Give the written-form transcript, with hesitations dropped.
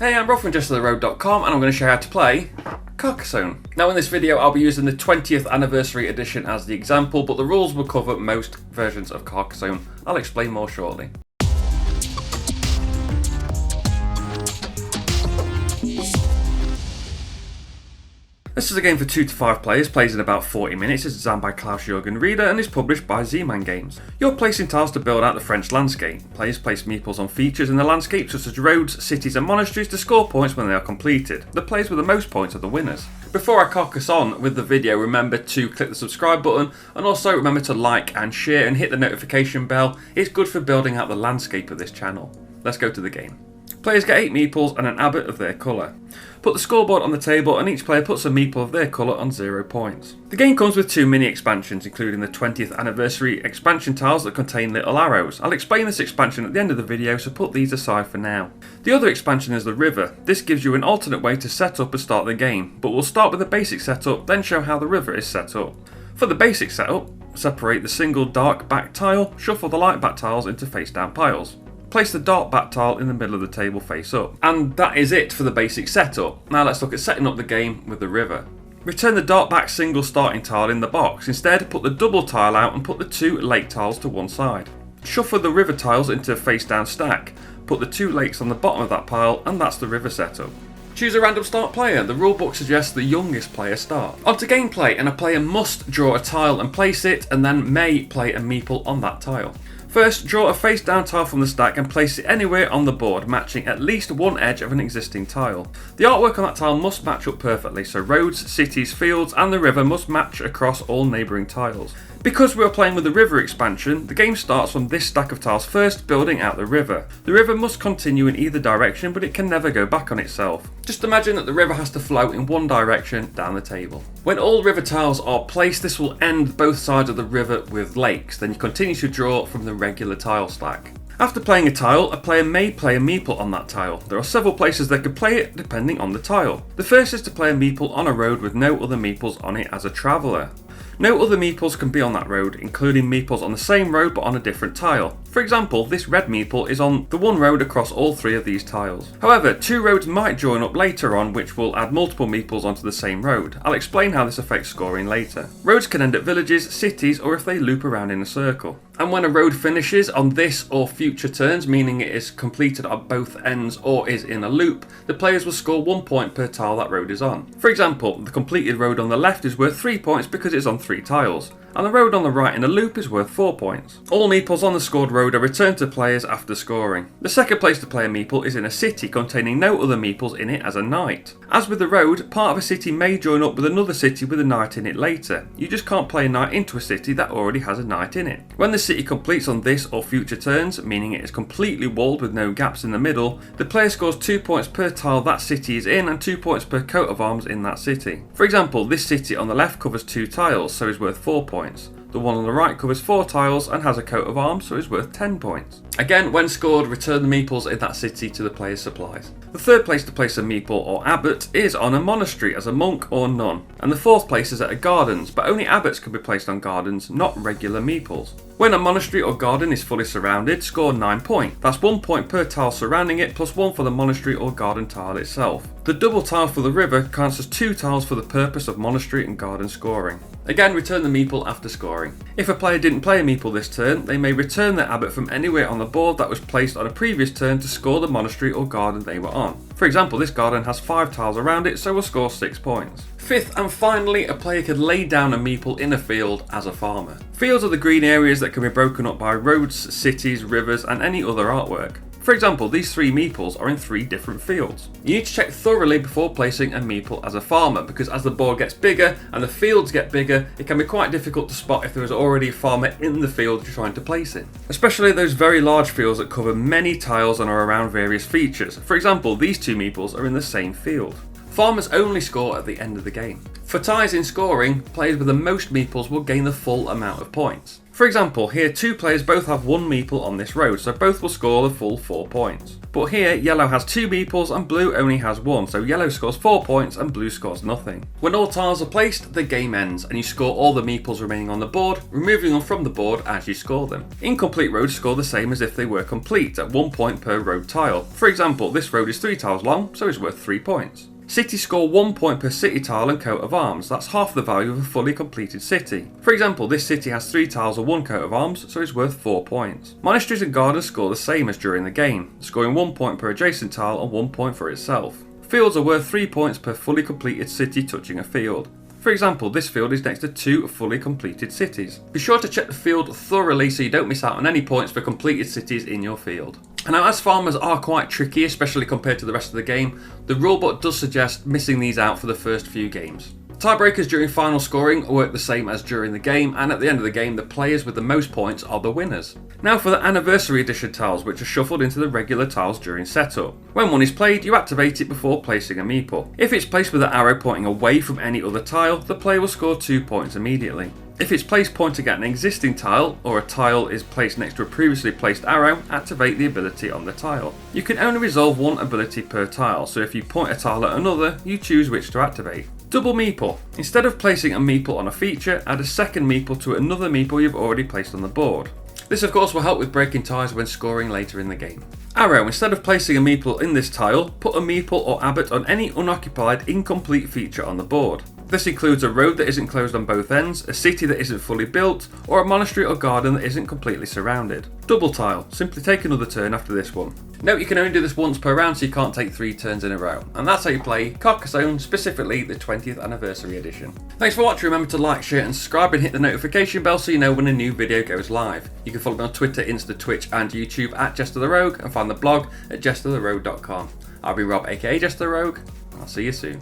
Hey, I'm Rob from JestaThaRogue.com and I'm going to show you how to play Carcassonne. Now in this video I'll be using the 20th anniversary edition as the example, but the rules will cover most versions of Carcassonne. I'll explain more shortly. This is a game for 2 to 5 players, plays in about 40 minutes, it's designed by Klaus-Jürgen Rieder and is published by Z-Man Games. You're placing tiles to build out the French landscape. Players place meeples on features in the landscape such as roads, cities and monasteries to score points when they are completed. The players with the most points are the winners. Before I carcass on with the video, remember to click the subscribe button and also remember to like and share and hit the notification bell. It's good for building out the landscape of this channel. Let's go to the game. Players get 8 meeples and an abbot of their colour. Put the scoreboard on the table and each player puts a meeple of their colour on 0 points. The game comes with 2 mini expansions, including the 20th anniversary expansion tiles that contain little arrows. I'll explain this expansion at the end of the video, so put these aside for now. The other expansion is the river. This gives you an alternate way to set up and start the game, but we'll start with the basic setup, then show how the river is set up. For the basic setup, separate the single dark back tile, shuffle the light back tiles into face down piles. Place the dark back tile in the middle of the table face up. And that is it for the basic setup. Now let's look at setting up the game with the river. Return the dark back single starting tile in the box. Instead, put the double tile out and put the 2 lake tiles to one side. Shuffle the river tiles into a face down stack. Put the 2 lakes on the bottom of that pile, and that's the river setup. Choose a random start player. The rulebook suggests the youngest player start. Onto gameplay, and a player must draw a tile and place it, and then may play a meeple on that tile. First, draw a face down tile from the stack and place it anywhere on the board, matching at least one edge of an existing tile. The artwork on that tile must match up perfectly, so roads, cities, fields and the river must match across all neighbouring tiles. Because we are playing with the river expansion, the game starts from this stack of tiles first, building out the river. The river must continue in either direction, but it can never go back on itself. Just imagine that the river has to flow in one direction down the table. When all river tiles are placed, this will end both sides of the river with lakes. Then you continue to draw from the regular tile stack. After playing a tile, a player may play a meeple on that tile. There are several places they could play it depending on the tile. The first is to play a meeple on a road with no other meeples on it as a traveller. No other meeples can be on that road, including meeples on the same road but on a different tile. For example, this red meeple is on the one road across all 3 of these tiles. However, 2 roads might join up later on, which will add multiple meeples onto the same road. I'll explain how this affects scoring later. Roads can end at villages, cities, or if they loop around in a circle. And when a road finishes on this or future turns, meaning it is completed on both ends or is in a loop, the players will score 1 point per tile that road is on. For example, the completed road on the left is worth 3 points because it's on 3 tiles, and the road on the right in a loop is worth 4 points. All meeples on the scored road are returned to players after scoring. The second place to play a meeple is in a city containing no other meeples in it as a knight. As with the road, part of a city may join up with another city with a knight in it later. You just can't play a knight into a city that already has a knight in it. When the city completes on this or future turns, meaning it is completely walled with no gaps in the middle, the player scores 2 points per tile that city is in and 2 points per coat of arms in that city. For example, this city on the left covers 2 tiles, so is worth 4 points. The one on the right covers 4 tiles and has a coat of arms, so is worth 10 points. Again, when scored, return the meeples in that city to the player's supplies. The third place to place a meeple or abbot is on a monastery as a monk or nun, and the fourth place is at a gardens, but only abbots can be placed on gardens, not regular meeples. When a monastery or garden is fully surrounded, score 9 points. That's 1 point per tile surrounding it, plus 1 for the monastery or garden tile itself. The double tile for the river counts as 2 tiles for the purpose of monastery and garden scoring. Again, return the meeple after scoring. If a player didn't play a meeple this turn, they may return their abbot from anywhere on the board that was placed on a previous turn to score the monastery or garden they were on. For example, this garden has 5 tiles around it, so will score 6 points. Fifth and finally, a player could lay down a meeple in a field as a farmer. Fields are the green areas that can be broken up by roads, cities, rivers and any other artwork. For example, these 3 meeples are in 3 different fields. You need to check thoroughly before placing a meeple as a farmer, because as the board gets bigger and the fields get bigger, it can be quite difficult to spot if there is already a farmer in the field you're trying to place in. Especially those very large fields that cover many tiles and are around various features. For example, these 2 meeples are in the same field. Farmers only score at the end of the game. For ties in scoring, players with the most meeples will gain the full amount of points. For example, here 2 players both have 1 meeple on this road, so both will score the full 4 points. But here, yellow has 2 meeples and blue only has 1, so yellow scores 4 points and blue scores nothing. When all tiles are placed, the game ends, and you score all the meeples remaining on the board, removing them from the board as you score them. Incomplete roads score the same as if they were complete, at 1 point per road tile. For example, this road is 3 tiles long, so it's worth 3 points. Cities score 1 point per city tile and coat of arms, that's half the value of a fully completed city. For example, this city has 3 tiles and 1 coat of arms, so it's worth 4 points. Monasteries and gardens score the same as during the game, scoring 1 point per adjacent tile and 1 point for itself. Fields are worth 3 points per fully completed city touching a field. For example, this field is next to 2 fully completed cities. Be sure to check the field thoroughly so you don't miss out on any points for completed cities in your field. And now, as farmers are quite tricky, especially compared to the rest of the game, the rulebook does suggest missing these out for the first few games. Tiebreakers during final scoring work the same as during the game, and at the end of the game, the players with the most points are the winners. Now for the anniversary edition tiles, which are shuffled into the regular tiles during setup. When one is played, you activate it before placing a meeple. If it's placed with the arrow pointing away from any other tile, the player will score 2 points immediately. If it's placed pointing at an existing tile, or a tile is placed next to a previously placed arrow, activate the ability on the tile. You can only resolve 1 ability per tile, so if you point a tile at another, you choose which to activate. Double meeple. Instead of placing a meeple on a feature, add a second meeple to another meeple you've already placed on the board. This of course will help with breaking ties when scoring later in the game. Arrow. Instead of placing a meeple in this tile, put a meeple or abbot on any unoccupied incomplete feature on the board. This includes a road that isn't closed on both ends, a city that isn't fully built, or a monastery or garden that isn't completely surrounded. Double tile. Simply take another turn after this one. Note you can only do this once per round, so you can't take 3 turns in a row. And that's how you play Carcassonne, specifically the 20th anniversary edition. Thanks for watching. Remember to like, share and subscribe and hit the notification bell so you know when a new video goes live. You can follow me on Twitter, Insta, Twitch and YouTube at Jesta ThaRogue, and find the blog at JestaThaRogue.com. I've been Rob, aka JestaThaRogue, and I'll see you soon.